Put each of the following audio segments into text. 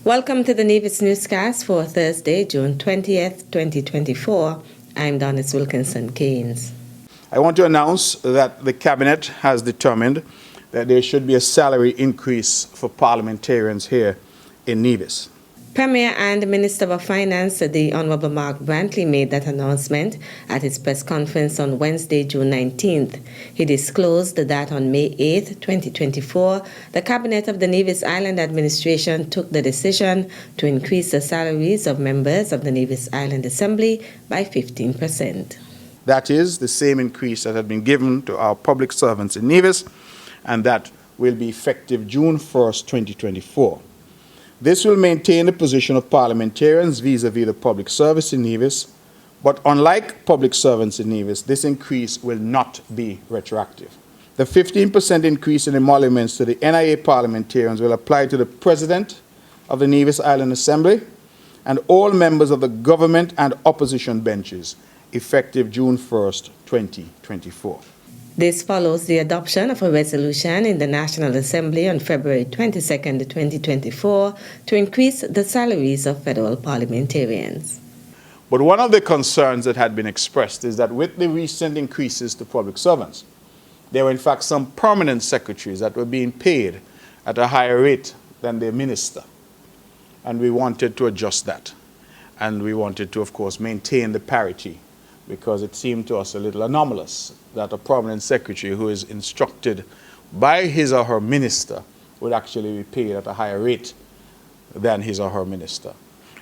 Welcome to the Nevis Newscast for Thursday, June 20th, 2024. I'm Donis Wilkinson Keynes. I want to announce that the Cabinet has determined that there should be a salary increase for parliamentarians here in Nevis. Premier and Minister of Finance, the Honourable Mark Brantley, made that announcement at his press conference on Wednesday, June 19th. He disclosed that on May 8th, 2024, the Cabinet of the Nevis Island Administration took the decision to increase the salaries of members of the Nevis Island Assembly by 15%. That is the same increase that had been given to our public servants in Nevis, and that will be effective June 1st, 2024. This will maintain the position of parliamentarians vis-à-vis the public service in Nevis, but unlike public servants in Nevis, this increase will not be retroactive. The 15% increase in emoluments to the NIA parliamentarians will apply to the President of the Nevis Island Assembly and all members of the government and opposition benches, effective June 1st, 2024. This follows the adoption of a resolution in the National Assembly on February 22nd, 2024 to increase the salaries of federal parliamentarians. But one of the concerns that had been expressed is that with the recent increases to public servants, there were in fact some permanent secretaries that were being paid at a higher rate than their minister. And we wanted to adjust that. And we wanted to, of course, maintain the parity, because it seemed to us a little anomalous that a prominent secretary who is instructed by his or her minister would actually be paid at a higher rate than his or her minister.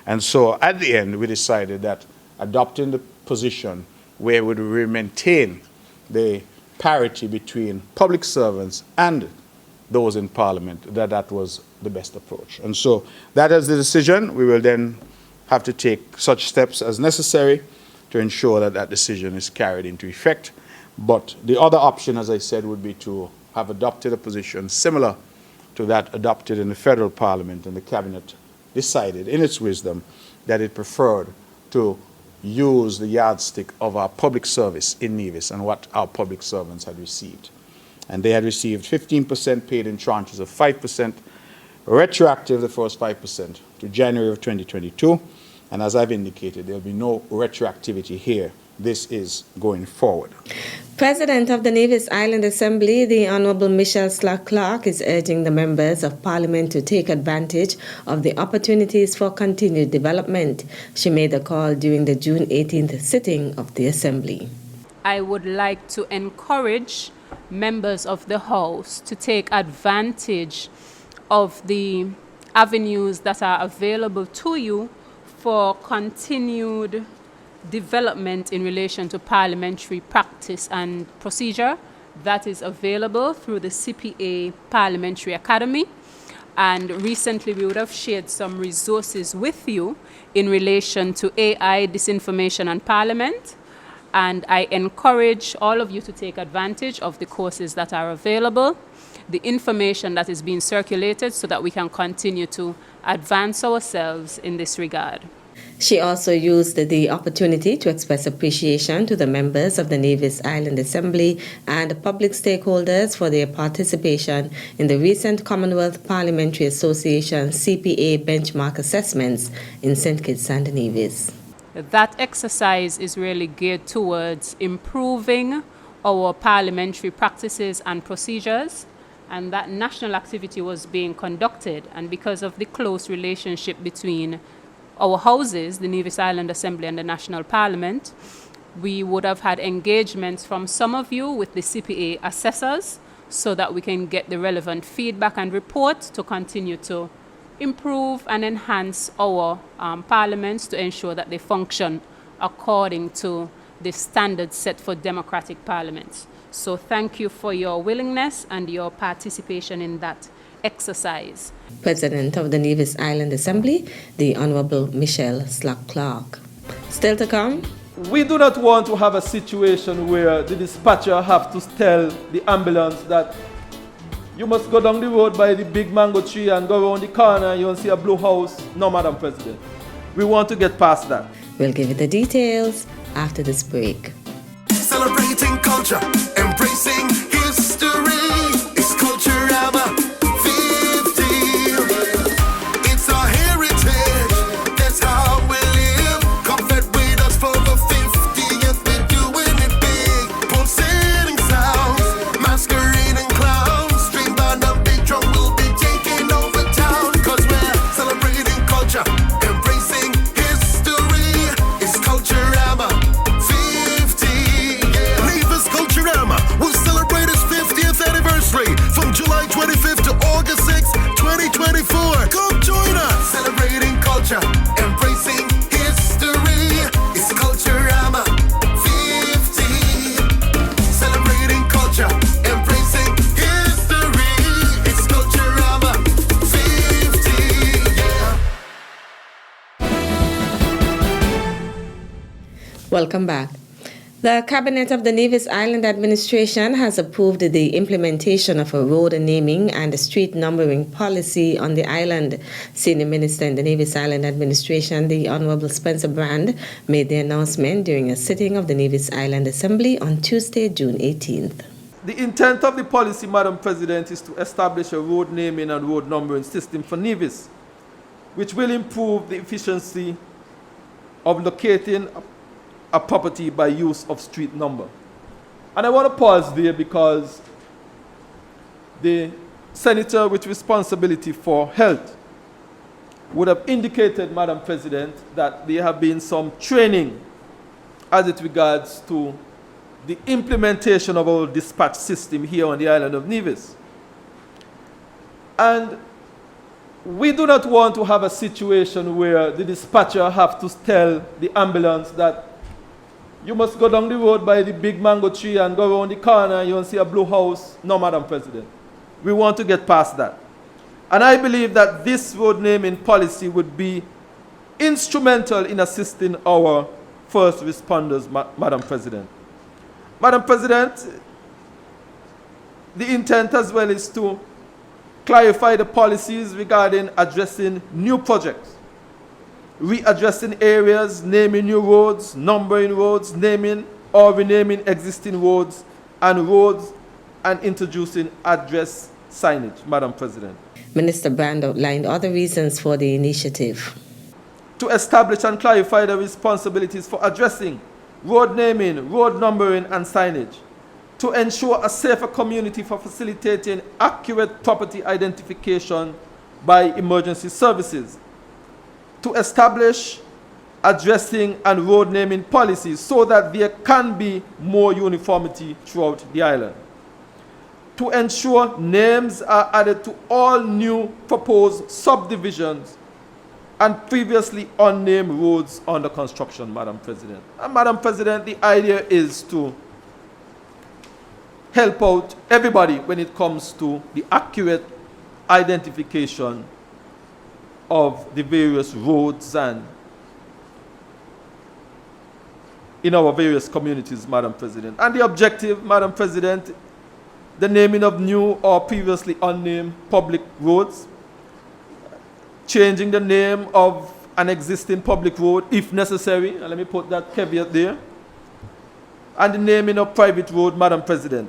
And so at the end, we decided that adopting the position where we would maintain the parity between public servants and those in Parliament, that was the best approach. And so that is the decision. We will then have to take such steps as necessary to ensure that that decision is carried into effect. But the other option, as I said, would be to have adopted a position similar to that adopted in the federal parliament, and the Cabinet decided in its wisdom that it preferred to use the yardstick of our public service in Nevis and what our public servants had received. And they had received 15% paid in tranches of 5%, retroactive the first 5% to January of 2022. And as I've indicated, there will be no retroactivity here. This is going forward. President of the Nevis Island Assembly, the Honourable Michelle Clark, is urging the members of Parliament to take advantage of the opportunities for continued development. She made the call during the June 18th sitting of the Assembly. I would like to encourage members of the House to take advantage of the avenues that are available to you for continued development in relation to parliamentary practice and procedure that is available through the CPA Parliamentary Academy. And recently we would have shared some resources with you in relation to AI, disinformation and Parliament. And I encourage all of you to take advantage of the courses that are available, the information that is being circulated, so that we can continue to advance ourselves in this regard. She also used the opportunity to express appreciation to the members of the Nevis Island Assembly and public stakeholders for their participation in the recent Commonwealth Parliamentary Association CPA benchmark assessments in St. Kitts and Nevis. That exercise is really geared towards improving our parliamentary practices and procedures, and that national activity was being conducted. And because of the close relationship between our houses, the Nevis Island Assembly and the National Parliament, we would have had engagements from some of you with the CPA assessors so that we can get the relevant feedback and report to continue to improve and enhance our parliaments to ensure that they function according to the standards set for democratic parliaments. So thank you for your willingness and your participation in that exercise. President of the Nevis Island Assembly, the Honourable Michelle Clark. Still to come. We do not want to have a situation where the dispatcher have to tell the ambulance that you must go down the road by the big mango tree and go around the corner and you'll see a blue house. No, Madam President. We want to get past that. We'll give you the details after this break. Celebrating culture, embracing history. It's Culture Hour 50. It's our heritage. culture, embracing history. It's Culturama 50. Celebrating culture, embracing history. It's Culturama 50. Yeah. Welcome back. The Cabinet of the Nevis Island Administration has approved the implementation of a road naming and street numbering policy on the island. Senior Minister in the Nevis Island Administration, the Honorable Spencer Brand, made the announcement during a sitting of the Nevis Island Assembly on Tuesday, June 18th. The intent of the policy, Madam President, is to establish a road naming and road numbering system for Nevis, which will improve the efficiency of locating a property by use of street number. And I want to pause there because the senator with responsibility for health would have indicated, Madam President, that there have been some training as it regards to the implementation of our dispatch system here on the island of Nevis. And we do not want to have a situation where the dispatcher have to tell the ambulance that you must go down the road by the big mango tree and go around the corner and you'll see a blue house. No, Madam President. We want to get past that. And I believe that this road naming policy would be instrumental in assisting our first responders, Madam President. Madam President, the intent as well is to clarify the policies regarding addressing new projects, readdressing areas, naming new roads, numbering roads, naming or renaming existing roads, and introducing address signage, Madam President. Minister Brand outlined other reasons for the initiative. To establish and clarify the responsibilities for addressing road naming, road numbering, and signage. To ensure a safer community for facilitating accurate property identification by emergency services. To establish addressing and road naming policies so that there can be more uniformity throughout the island. To ensure names are added to all new proposed subdivisions and previously unnamed roads under construction, Madam President. And Madam President, the idea is to help out everybody when it comes to the accurate identification of the various roads and in our various communities, Madam President. And the objective, Madam President, the naming of new or previously unnamed public roads, changing the name of an existing public road if necessary, and let me put that caveat there, and the naming of private road, Madam President.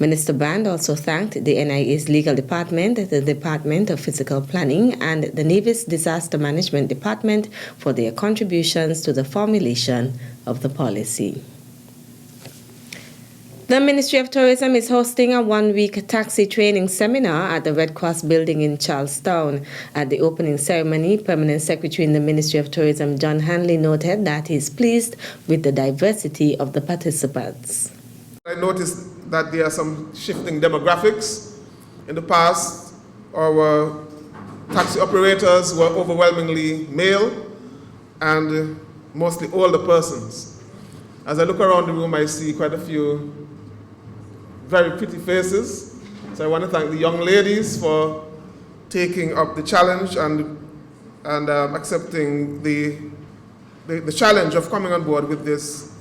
Minister Brand also thanked the NIA's Legal Department, the Department of Physical Planning, and the Nevis Disaster Management Department for their contributions to the formulation of the policy. The Ministry of Tourism is hosting a one-week taxi training seminar at the Red Cross building in Charlestown. At the opening ceremony, Permanent Secretary in the Ministry of Tourism, John Hanley, noted that he is pleased with the diversity of the participants. I noticed that there are some shifting demographics. In the past, our taxi operators were overwhelmingly male and mostly older persons. As I look around the room, I see quite a few very pretty faces. So I want to thank the young ladies for taking up the challenge and accepting the challenge of coming on board with this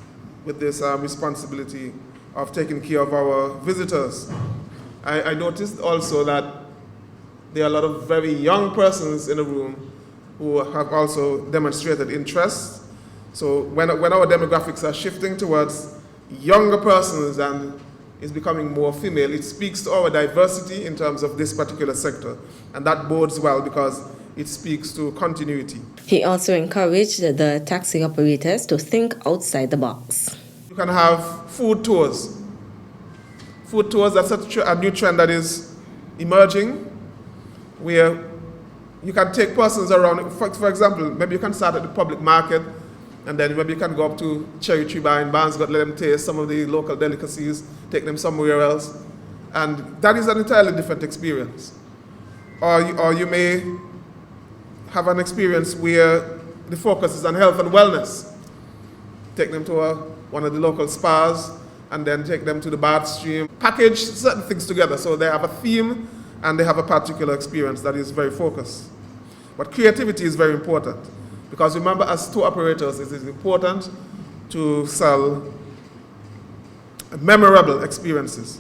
responsibility of taking care of our visitors. I noticed also that there are a lot of very young persons in the room who have also demonstrated interest. So when our demographics are shifting towards younger persons and is becoming more female, it speaks to our diversity in terms of this particular sector. And that bodes well because it speaks to continuity. He also encouraged the taxi operators to think outside the box. You can have food tours. Food tours, that's a new trend that is emerging, where you can take persons around. For example, maybe you can start at the public market, and then maybe you can go up to Cherry Tree Bar in Barnesgate, let them taste some of the local delicacies, take them somewhere else. And that is an entirely different experience. Or you may have an experience where the focus is on health and wellness. Take them to one of the local spas and then take them to the bath stream. Package certain things together so they have a theme and they have a particular experience that is very focused. But creativity is very important because remember, as tour operators, it is important to sell memorable experiences.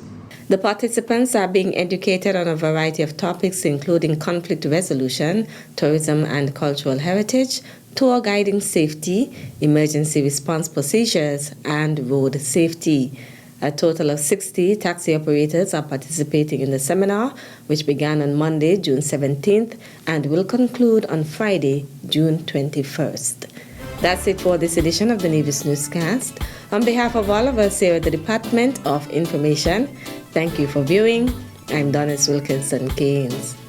The participants are being educated on a variety of topics, including conflict resolution, tourism and cultural heritage, tour guiding safety, emergency response procedures, and road safety. A total of 60 taxi operators are participating in the seminar, which began on Monday, June 17th, and will conclude on Friday, June 21st. That's it for this edition of the Nevis Newscast. On behalf of all of us here at the Department of Information, thank you for viewing. I'm Donis Wilkinson Keynes.